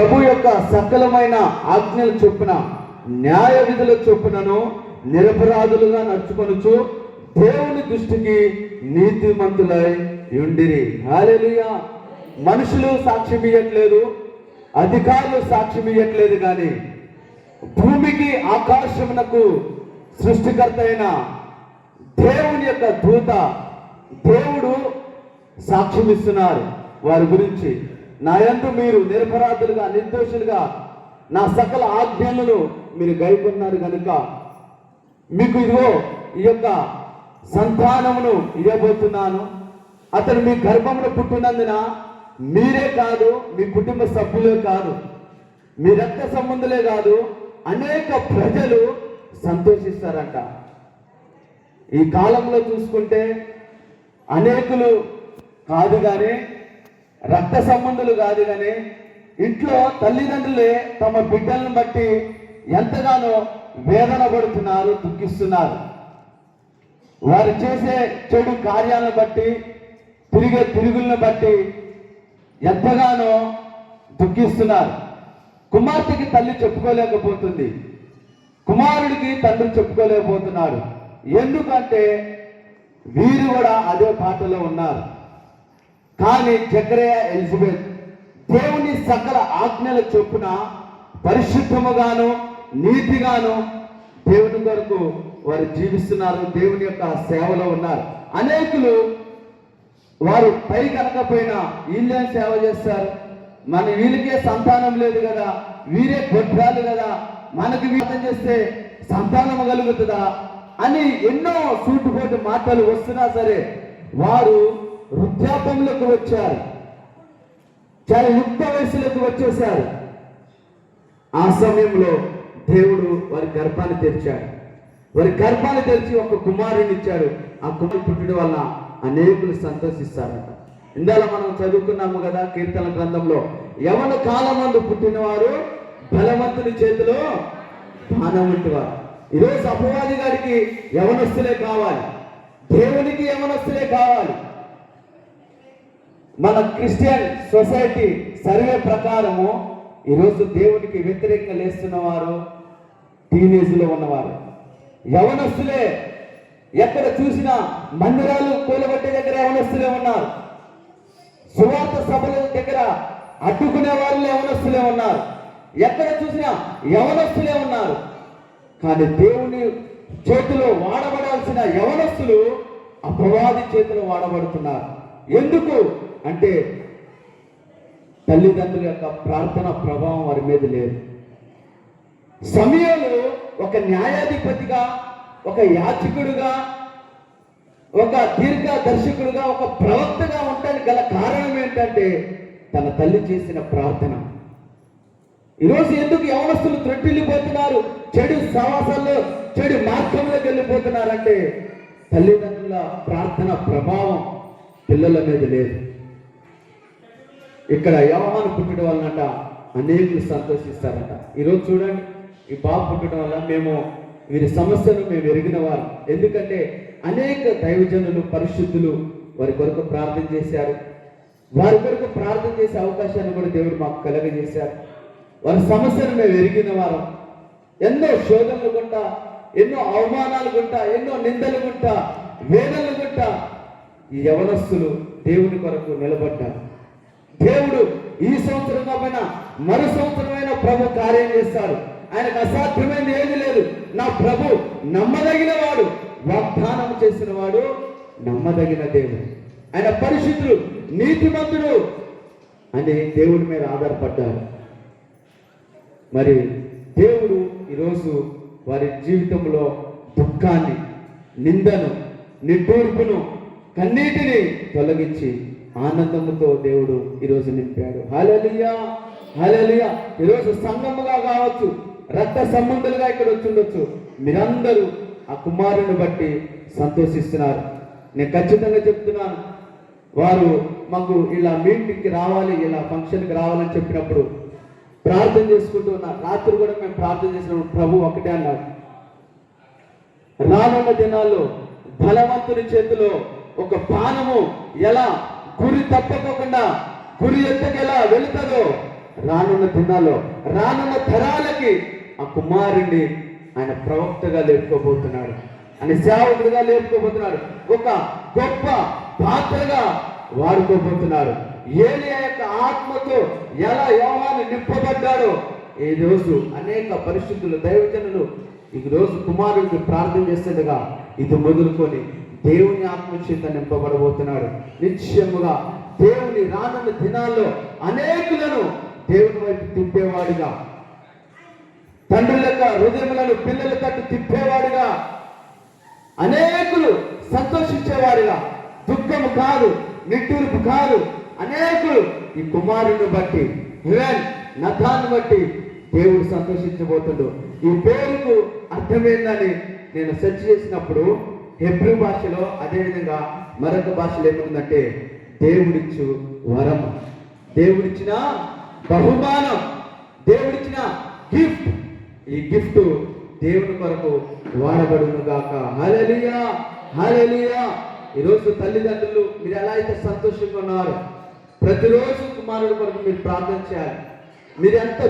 ప్రభు యొక్క సకలమైన ఆజ్ఞల చొప్పున న్యాయ విధుల చొప్పునను నిరపరాధులుగా నడుచుకొనుచు దేవుని దృష్టికి నీతిమంతులై ఉండిరి. హల్లెలూయా. మనుషులు సాక్ష్యం ఇవ్వట్లేదు, అధికారులు సాక్ష్యం ఇవ్వట్లేదు, కానీ భూమికి ఆకాశమునకు సృష్టికర్త అయిన దేవుని యొక్క దూత దేవుడు సాక్ష్యం ఇస్తున్నారు వారి గురించి. నా యందు మీరు నిరపరాధులుగా నిర్దోషులుగా నా సకల ఆజ్ఞలను మీరు గైకొన్నారు కనుక మీకు ఇదిగో ఈ యొక్క సంతానమును ఇవ్వబోతున్నాను. అతను మీ గర్భమును పుట్టినందున మీరే కాదు, మీ కుటుంబ సభ్యులే కాదు, మీ రక్త సంబంధులే కాదు, అనేక ప్రజలు సంతోషిస్తారంట. ఈ కాలంలో చూసుకుంటే అనేకులు కాదు కానీ, రక్త సంబంధులు కాదు కానీ, ఇంట్లో తల్లిదండ్రులే తమ బిడ్డలను బట్టి ఎంతగానో వేదన పడుతున్నారు, దుఃఖిస్తున్నారు. వారు చేసే చెడు కార్యాలను బట్టి, తిరిగే తిరుగులను బట్టి ఎంతగానో దుఃఖిస్తున్నారు. కుమార్తెకి తల్లి చెప్పుకోలేకపోతుంది, కుమారుడికి తండ్రి చెప్పుకోలేకపోతున్నారు. ఎందుకంటే వీరు కూడా అదే పాటలో ఉన్నారు. కానీ జకరియా, ఎలిజబెత్ దేవుని సకల ఆజ్ఞల చొప్పున పరిశుద్ధముగాను నీతిగాను దేవుని కొరకు వారు జీవిస్తున్నారు, దేవుని యొక్క సేవలో ఉన్నారు. అనేకులు వారు పై కనకపోయినా వీళ్ళేం సేవ చేస్తారు, మన వీళ్ళకే సంతానం లేదు కదా, వీరే గొడ్రాలు కదా, మనకి వీతం చేస్తే సంతానం కలుగుతుందా అని ఎన్నో సూటుపోటు మాటలు వస్తున్నా సరే వారు వృద్ధాపంలోకి వచ్చారు, చాలా యుక్త వయసులోకి వచ్చేసారు. ఆ సమయంలో దేవుడు వారి గర్భాన్ని తెరిచాడు. వారి గర్భాన్ని తెరిచి ఒక కుమారుని ఇచ్చాడు. ఆ కుమారుడు పుట్టడం వల్ల అనేకులు సంతోషిస్తారట. ఇందాక మనం చదువుకున్నాము కదా కీర్తన గ్రంథంలో, యవన కాలమందు పుట్టినవారు బలవంతుని చేతిలో బాణం వంటివారు. ఈరోజు అపవాది గారికి యవనస్తులే కావాలి, దేవునికి యవనస్తులే కావాలి. మన క్రిస్టియన్ సొసైటీ సర్వే ప్రకారము ఈరోజు దేవునికి వ్యతిరేకంగా లేస్తున్న వారు టీనేజ్లో ఉన్నవారు యవనస్తులే. ఎక్కడ చూసినా మందిరాలు కూలగొట్టే దగ్గర యవనస్తులే ఉన్నారు, సువార్త సభల దగ్గర అడ్డుకునే వాళ్ళు యవనస్తులే ఉన్నారు, ఎక్కడ చూసినా యవనస్తులే ఉన్నారు. కానీ దేవుని చేతిలో వాడబడాల్సిన యవనస్తులు అపవాది చేతిలో వాడబడుతున్నారు. ఎందుకు అంటే తల్లిదండ్రుల యొక్క ప్రార్థన ప్రభావం వారి మీద లేదు. సమయంలో ఒక న్యాయాధిపతిగా, ఒక యాజకుడుగా, ఒక దీర్ఘదర్శకుడుగా, ఒక ప్రవక్తగా ఉండడానికి గల కారణం ఏంటంటే తన తల్లి చేసిన ప్రార్థన. ఈరోజు ఎందుకు యవనస్తులు త్రొట్టిల్లిపోతున్నారు, చెడు సవాసాల్లో చెడు మార్గంలోకి వెళ్ళిపోతున్నారంటే తల్లిదండ్రుల ప్రార్థన ప్రభావం పిల్లల మీద లేదు. ఇక్కడ యోహాను పుట్టడం వలనట అనేకులు సంతోషిస్తారట. ఈరోజు చూడండి, ఈ బాబు పుట్టడం వల్ల మేము వీరి సమస్యను మేము ఎరిగిన వారు. ఎందుకంటే అనేక దైవజనులు, పరిశుద్ధులు వారి కొరకు ప్రార్థన చేశారు. వారి కొరకు ప్రార్థన చేసే అవకాశాన్ని కూడా దేవుడు మాకు కలగజేశారు. వారి సమస్యను మేము ఎరిగిన వారం. ఎన్నో శోధనలు గుంటా, ఎన్నో అవమానాలు గుంటా, ఎన్నో నిందలు గుంటా, వేదనలు గుంటా ఈ యవనస్తులు దేవుని కొరకు నిలబడ్డారు. దేవుడు ఈ సంవత్సరం కాకపోయినా మరో సంవత్సరమైన ప్రభు కార్యం చేస్తాడు. ఆయనకు అసాధ్యమైనది ఏది లేదు. నా ప్రభు నమ్మదగిన వాడు, వాగ్దానం చేసిన వాడు నమ్మదగిన దేవుడు. ఆయన పరిశుద్ధుడు, నీతిమంతుడు అని దేవుడి మీద ఆధారపడ్డారు. మరి దేవుడు ఈరోజు వారి జీవితంలో దుఃఖాన్ని, నిందను, నిట్టూర్పును, కన్నీటిని తొలగించి ఆనందముతో దేవుడు ఈరోజు నింపాడు. హల్లెలూయా, హల్లెలూయా. ఈరోజు సంఘముగా కావచ్చు, రక్త సంబంధులుగా ఇక్కడ వచ్చి ఉండొచ్చు, మీరందరూ ఆ కుమారుని బట్టి సంతోషిస్తున్నారు. నేను ఖచ్చితంగా చెప్తున్నాను, వారు మాకు ఇలా మీటింగ్కి రావాలి, ఇలా ఫంక్షన్కి రావాలని చెప్పినప్పుడు ప్రార్థన చేసుకుంటూ ఉన్నారు. రాత్రి కూడా మేము ప్రార్థన చేసినప్పుడు ప్రభు ఒకటే అన్నారు, రానున్న దినాల్లో బలవంతుని చేతిలో ఒక బాణము ఎలా గురి తప్పకోకుండా గురి ఎత్తకు ఎలా వెళుతుందో, రానున్న దినాల్లో రానున్న తరాలకి ఆ కుమారుణ్ణి ఆయన ప్రవక్తగా లేపుకోబోతున్నాడు, ఆయన సేవకుడిగా లేపుకోబోతున్నాడు, ఒక గొప్ప పాత్రగా వాడుకోబోతున్నాడు. ఏలియా యొక్క ఆత్మతో ఎలా యోహాను నింపబడ్డాడో ఈ రోజు అనేక పరిశుద్ధులు దైవజనులు ఈ రోజు కుమారుడికి ప్రార్థన చేస్తుండగా ఇది మొదలుకొని దేవుని ఆత్మచేత నింపబడబోతున్నాడు. నిశ్చయముగా దేవుని రానున్న దినాల్లో అనేకులను దేవుని వైపు తిప్పేవాడిగా, తండ్రుల యొక్క హృదయములను పిల్లల తట్టు తిప్పేవాడిగా, అనేకులు సంతోషించేవాడిగా, దుఃఖము కాదు, నిట్టూర్పు కాదు, అనేకులు ఈ కుమారుని బట్టి నథాన్ని బట్టి దేవుడు సంతోషించబోతుండు. ఈ పేరుకు అర్థమైందని నేను సెర్చ్ చేసినప్పుడు హెబ్రూ భాషలో, అదేవిధంగా మరొక భాషలో ఏముందంటే దేవుడిచ్చు వరం, దేవుడిచ్చిన బహుమానం, దేవుడిచ్చిన గిఫ్ట్. ఈ గిఫ్ట్ దేవుని కొరకు వాడబడును గాక. హల్లెలూయా, హల్లెలూయా. ఈరోజు తల్లిదండ్రులు మీరు ఎలా అయితే సంతోషంగా ఉన్నారు, ప్రతిరోజు కుమారుడి కొరకు మీరు ప్రార్థన చేయాలి. మీరు ఎంత